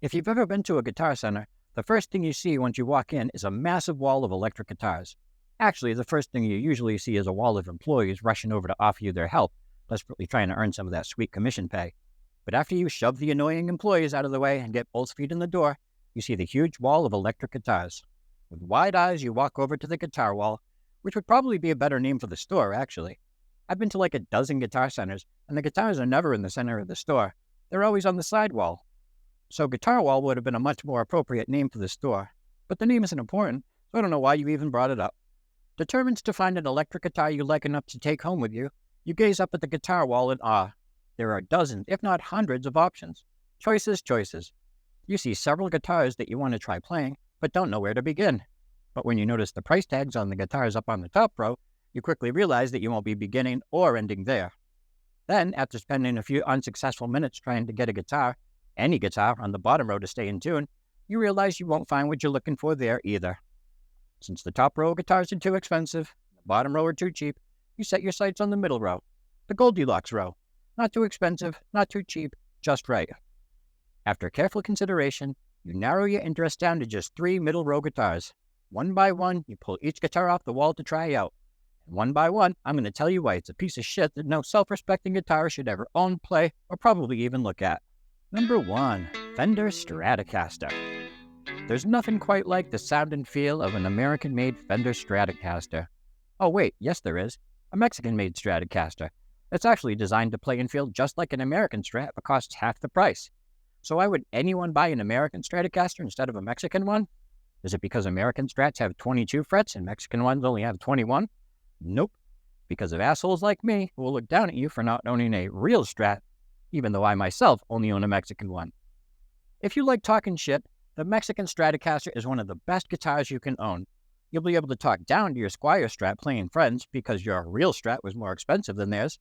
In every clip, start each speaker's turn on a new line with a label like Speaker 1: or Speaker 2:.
Speaker 1: If you've ever been to a guitar center, the first thing you see once you walk in is a massive wall of electric guitars. Actually, the first thing you usually see is a wall of employees rushing over to offer you their help, desperately trying to earn some of that sweet commission pay. But after you shove the annoying employees out of the way and get both feet in the door, you see the huge wall of electric guitars. With wide eyes, you walk over to the guitar wall, which would probably be a better name for the store, actually. I've been to like a dozen guitar centers, and the guitars are never in the center of the store. They're always on the side wall. So Guitar Wall would have been a much more appropriate name for the store. But the name isn't important, so I don't know why you even brought it up. Determined to find an electric guitar you like enough to take home with you, you gaze up at the guitar wall in awe. There are dozens, if not hundreds, of options. Choices, choices. You see several guitars that you want to try playing, but don't know where to begin. But when you notice the price tags on the guitars up on the top row, you quickly realize that you won't be beginning or ending there. Then, after spending a few unsuccessful minutes trying to get a guitar, any guitar, on the bottom row to stay in tune, you realize you won't find what you're looking for there either. Since the top row of guitars are too expensive, the bottom row are too cheap, you set your sights on the middle row, the Goldilocks row. Not too expensive, not too cheap, just right. After careful consideration, you narrow your interest down to just 3 middle row guitars. One by one, you pull each guitar off the wall to try out. And one by one, I'm going to tell you why it's a piece of shit that no self-respecting guitarist should ever own, play, or probably even look at. Number 1. Fender Stratocaster. There's nothing quite like the sound and feel of an American-made Fender Stratocaster. Oh wait, yes there is. A Mexican-made Stratocaster. It's actually designed to play and feel just like an American Strat, but costs half the price. So why would anyone buy an American Stratocaster instead of a Mexican one? Is it because American Strats have 22 frets and Mexican ones only have 21? Nope. Because of assholes like me who will look down at you for not owning a real Strat, even though I myself only own a Mexican one. If you like talking shit, the Mexican Stratocaster is one of the best guitars you can own. You'll be able to talk down to your Squier Strat playing friends because your real Strat was more expensive than theirs,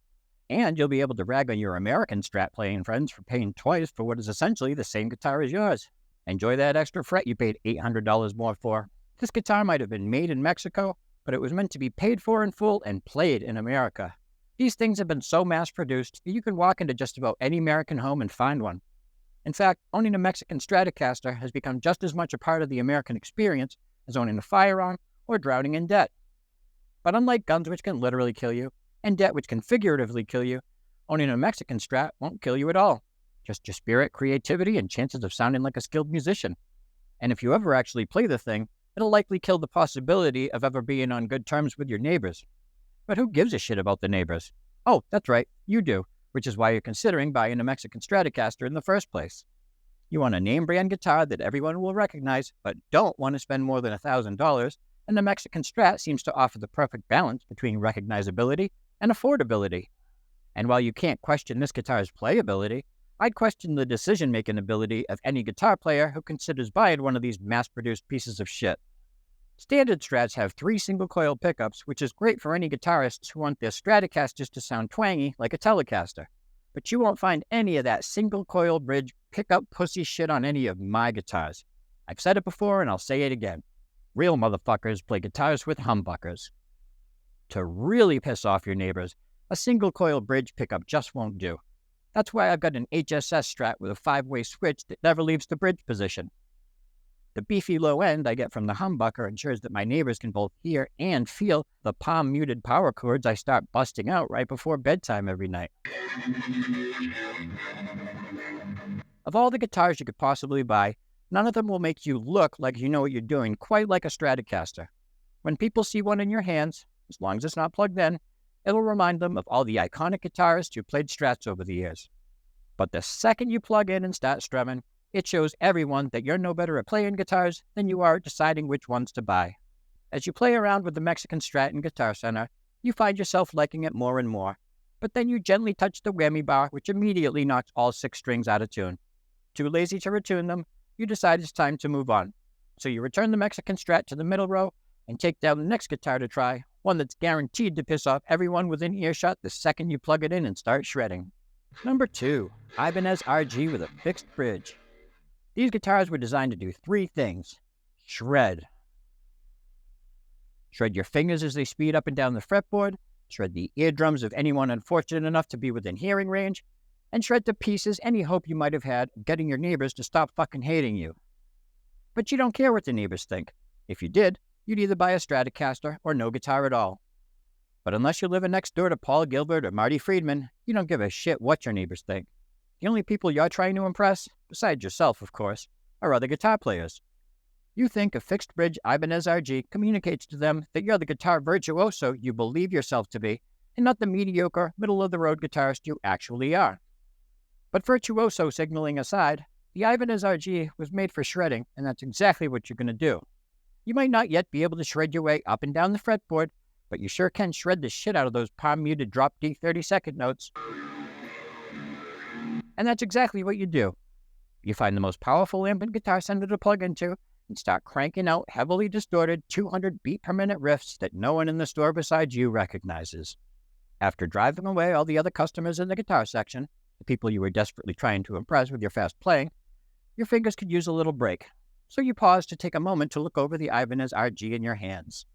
Speaker 1: and you'll be able to rag on your American Strat playing friends for paying twice for what is essentially the same guitar as yours. Enjoy that extra fret you paid $800 more for. This guitar might have been made in Mexico, but it was meant to be paid for in full and played in America. These things have been so mass-produced that you can walk into just about any American home and find one. In fact, owning a Mexican Stratocaster has become just as much a part of the American experience as owning a firearm or drowning in debt. But unlike guns which can literally kill you, and debt which can figuratively kill you, owning a Mexican Strat won't kill you at all. Just your spirit, creativity, and chances of sounding like a skilled musician. And if you ever actually play the thing, it'll likely kill the possibility of ever being on good terms with your neighbors. But who gives a shit about the neighbors? Oh, that's right, you do, which is why you're considering buying a Mexican Stratocaster in the first place. You want a name-brand guitar that everyone will recognize, but don't want to spend more than $1,000, and the Mexican Strat seems to offer the perfect balance between recognizability and affordability. And while you can't question this guitar's playability, I'd question the decision-making ability of any guitar player who considers buying one of these mass-produced pieces of shit. Standard Strats have 3 single-coil pickups, which is great for any guitarists who want their Stratocasters to sound twangy like a Telecaster. But you won't find any of that single-coil bridge pickup pussy shit on any of my guitars. I've said it before and I'll say it again. Real motherfuckers play guitars with humbuckers. To really piss off your neighbors, a single-coil bridge pickup just won't do. That's why I've got an HSS Strat with a 5-way switch that never leaves the bridge position. The beefy low end I get from the humbucker ensures that my neighbors can both hear and feel the palm-muted power chords I start busting out right before bedtime every night. Of all the guitars you could possibly buy, none of them will make you look like you know what you're doing quite like a Stratocaster. When people see one in your hands, as long as it's not plugged in, it'll remind them of all the iconic guitarists who played Strats over the years. But the second you plug in and start strumming, it shows everyone that you're no better at playing guitars than you are at deciding which ones to buy. As you play around with the Mexican Strat in Guitar Center, you find yourself liking it more and more. But then you gently touch the whammy bar, which immediately knocks all 6 strings out of tune. Too lazy to retune them, you decide it's time to move on. So you return the Mexican Strat to the middle row and take down the next guitar to try, one that's guaranteed to piss off everyone within earshot the second you plug it in and start shredding. Number 2. Ibanez RG with a fixed bridge. These guitars were designed to do 3 things. Shred. Shred your fingers as they speed up and down the fretboard, shred the eardrums of anyone unfortunate enough to be within hearing range, and shred to pieces any hope you might have had of getting your neighbors to stop fucking hating you. But you don't care what the neighbors think. If you did, you'd either buy a Stratocaster or no guitar at all. But unless you're living next door to Paul Gilbert or Marty Friedman, you don't give a shit what your neighbors think. The only people you're trying to impress, besides yourself of course, are other guitar players. You think a fixed bridge Ibanez RG communicates to them that you're the guitar virtuoso you believe yourself to be, and not the mediocre, middle-of-the-road guitarist you actually are. But virtuoso signaling aside, the Ibanez RG was made for shredding, and that's exactly what you're going to do. You might not yet be able to shred your way up and down the fretboard, but you sure can shred the shit out of those palm-muted drop D 30-second notes. And that's exactly what you do. You find the most powerful amp and guitar center to plug into, and start cranking out heavily distorted 200 beat per minute riffs that no one in the store besides you recognizes. After driving away all the other customers in the guitar section, the people you were desperately trying to impress with your fast playing, your fingers could use a little break. So you pause to take a moment to look over the Ibanez RG in your hands.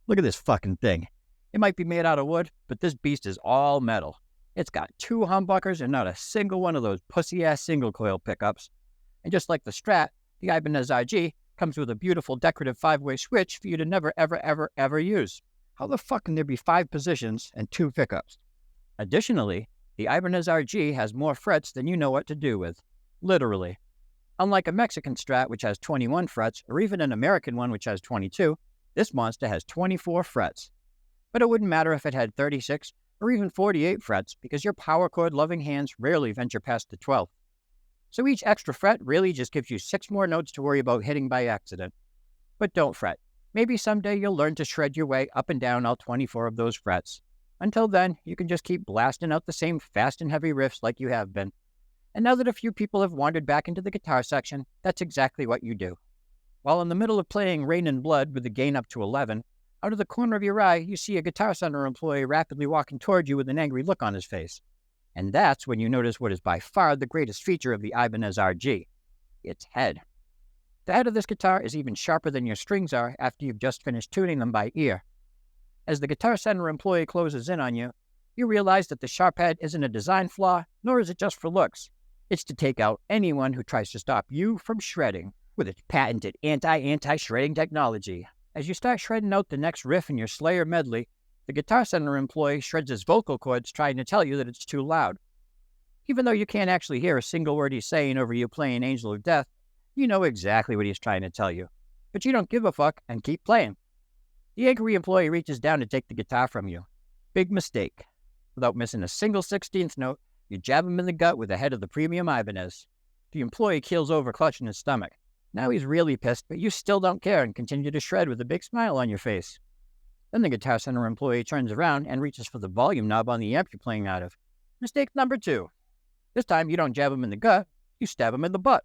Speaker 1: Look at this fucking thing. It might be made out of wood, but this beast is all metal. It's got 2 humbuckers and not a single one of those pussy-ass single-coil pickups. And just like the Strat, the Ibanez RG comes with a beautiful decorative 5-way switch for you to never, ever, ever, ever use. How the fuck can there be 5 positions and 2 pickups? Additionally, the Ibanez RG has more frets than you know what to do with. Literally. Unlike a Mexican Strat which has 21 frets, or even an American one which has 22, this monster has 24 frets. But it wouldn't matter if it had 36 or even 48 frets, because your power chord-loving hands rarely venture past the 12th. So each extra fret really just gives you 6 more notes to worry about hitting by accident. But don't fret. Maybe someday you'll learn to shred your way up and down all 24 of those frets. Until then, you can just keep blasting out the same fast and heavy riffs like you have been. And now that a few people have wandered back into the guitar section, that's exactly what you do. While in the middle of playing Rain and Blood with the gain up to 11, out of the corner of your eye, you see a Guitar Center employee rapidly walking toward you with an angry look on his face. And that's when you notice what is by far the greatest feature of the Ibanez RG, its head. The head of this guitar is even sharper than your strings are after you've just finished tuning them by ear. As the Guitar Center employee closes in on you, you realize that the sharp head isn't a design flaw, nor is it just for looks. It's to take out anyone who tries to stop you from shredding with its patented anti-shredding technology. As you start shredding out the next riff in your Slayer medley, the Guitar Center employee shreds his vocal cords trying to tell you that it's too loud. Even though you can't actually hear a single word he's saying over you playing Angel of Death, you know exactly what he's trying to tell you. But you don't give a fuck and keep playing. The angry employee reaches down to take the guitar from you. Big mistake. Without missing a single 16th note, you jab him in the gut with the head of the premium Ibanez. The employee keels over, clutching his stomach. Now he's really pissed, but you still don't care and continue to shred with a big smile on your face. Then the Guitar Center employee turns around and reaches for the volume knob on the amp you're playing out of. Mistake number 2. This time you don't jab him in the gut, you stab him in the butt.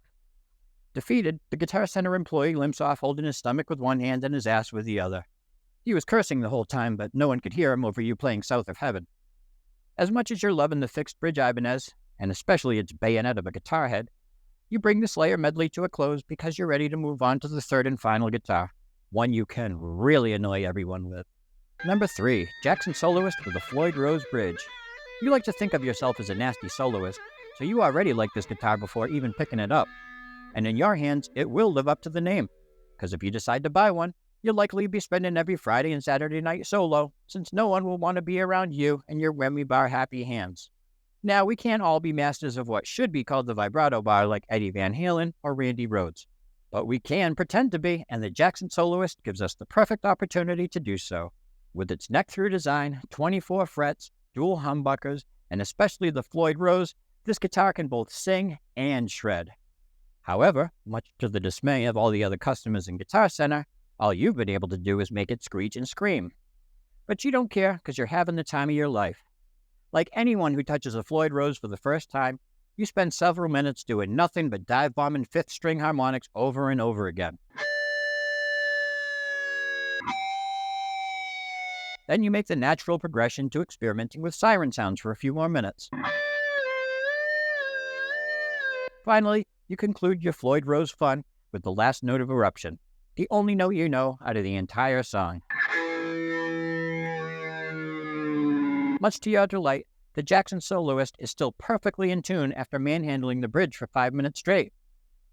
Speaker 1: Defeated, the Guitar Center employee limps off holding his stomach with one hand and his ass with the other. He was cursing the whole time, but no one could hear him over you playing South of Heaven. As much as you're loving the fixed bridge Ibanez, and especially its bayonet of a guitar head, you bring the Slayer medley to a close because you're ready to move on to the third and final guitar, one you can really annoy everyone with. Number 3, Jackson Soloist with the Floyd Rose Bridge. You like to think of yourself as a nasty soloist, so you already like this guitar before even picking it up. And in your hands, it will live up to the name, because if you decide to buy one, you'll likely be spending every Friday and Saturday night solo, since no one will want to be around you and your whammy bar happy hands. Now, we can't all be masters of what should be called the vibrato bar like Eddie Van Halen or Randy Rhoads, but we can pretend to be, and the Jackson Soloist gives us the perfect opportunity to do so. With its neck-through design, 24 frets, dual humbuckers, and especially the Floyd Rose, this guitar can both sing and shred. However, much to the dismay of all the other customers in Guitar Center, all you've been able to do is make it screech and scream. But you don't care because you're having the time of your life. Like anyone who touches a Floyd Rose for the first time, you spend several minutes doing nothing but dive-bombing fifth-string harmonics over and over again. Then you make the natural progression to experimenting with siren sounds for a few more minutes. Finally, you conclude your Floyd Rose fun with the last note of eruption, the only note you know out of the entire song. Much to your delight, the Jackson soloist is still perfectly in tune after manhandling the bridge for 5 minutes straight.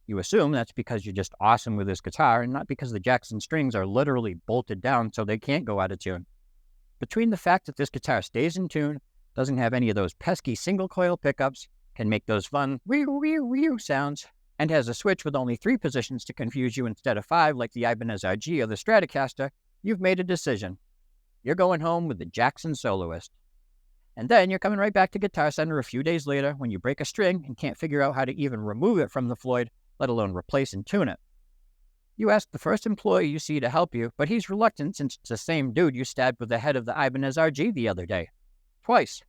Speaker 1: You assume that's because you're just awesome with this guitar and not because the Jackson strings are literally bolted down so they can't go out of tune. Between the fact that this guitar stays in tune, doesn't have any of those pesky single-coil pickups, can make those fun wee-wee-wee sounds, and has a switch with only 3 positions to confuse you instead of 5 like the Ibanez RG or the Stratocaster, you've made a decision. You're going home with the Jackson soloist. And then you're coming right back to Guitar Center a few days later when you break a string and can't figure out how to even remove it from the Floyd, let alone replace and tune it. You ask the first employee you see to help you, but he's reluctant since it's the same dude you stabbed with the head of the Ibanez RG the other day. Twice.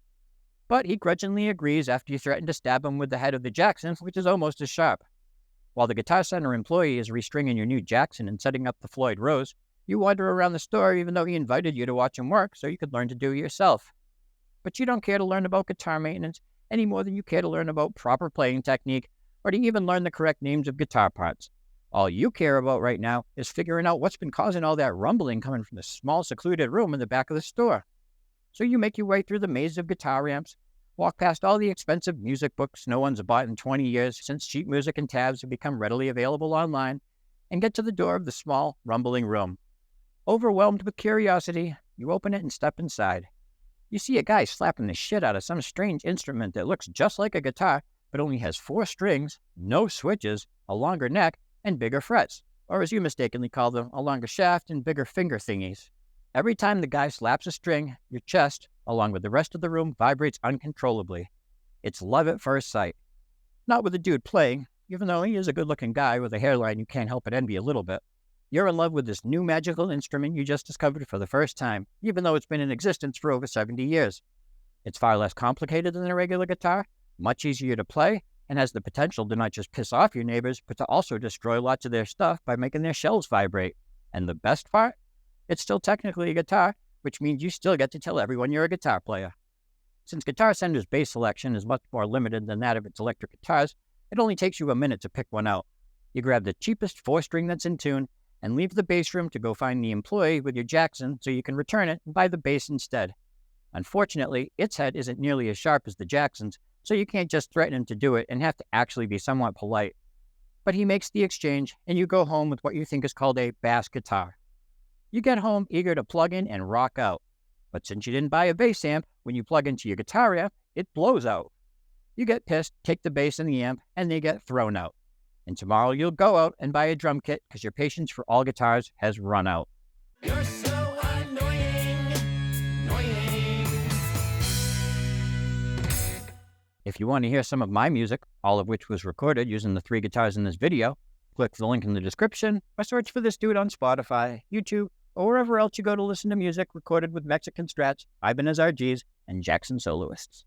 Speaker 1: But he grudgingly agrees after you threaten to stab him with the head of the Jackson, which is almost as sharp. While the Guitar Center employee is restringing your new Jackson and setting up the Floyd Rose, you wander around the store even though he invited you to watch him work so you could learn to do it yourself. But you don't care to learn about guitar maintenance any more than you care to learn about proper playing technique or to even learn the correct names of guitar parts. All you care about right now is figuring out what's been causing all that rumbling coming from the small secluded room in the back of the store. So you make your way through the maze of guitar amps, walk past all the expensive music books no one's bought in 20 years since sheet music and tabs have become readily available online, and get to the door of the small, rumbling room. Overwhelmed with curiosity, you open it and step inside. You see a guy slapping the shit out of some strange instrument that looks just like a guitar, but only has 4 strings, no switches, a longer neck, and bigger frets, or as you mistakenly call them, a longer shaft and bigger finger thingies. Every time the guy slaps a string, your chest, along with the rest of the room, vibrates uncontrollably. It's love at first sight. Not with the dude playing, even though he is a good-looking guy with a hairline you can't help but envy a little bit. You're in love with this new magical instrument you just discovered for the first time, even though it's been in existence for over 70 years. It's far less complicated than a regular guitar, much easier to play, and has the potential to not just piss off your neighbors, but to also destroy lots of their stuff by making their shelves vibrate. And the best part? It's still technically a guitar, which means you still get to tell everyone you're a guitar player. Since Guitar Center's bass selection is much more limited than that of its electric guitars, it only takes you a minute to pick one out. You grab the cheapest 4-string that's in tune, and leave the bass room to go find the employee with your Jackson so you can return it and buy the bass instead. Unfortunately, its head isn't nearly as sharp as the Jackson's, so you can't just threaten him to do it and have to actually be somewhat polite. But he makes the exchange, and you go home with what you think is called a bass guitar. You get home eager to plug in and rock out. But since you didn't buy a bass amp, when you plug into your guitar amp, it blows out. You get pissed, kick the bass in the amp, and they get thrown out. And tomorrow you'll go out and buy a drum kit because your patience for all guitars has run out.
Speaker 2: You're so annoying.
Speaker 1: If you want to hear some of my music, all of which was recorded using the 3 guitars in this video, click the link in the description or search for this dude on Spotify, YouTube, or wherever else you go to listen to music recorded with Mexican Strats, Ibanez RGs, and Jackson soloists.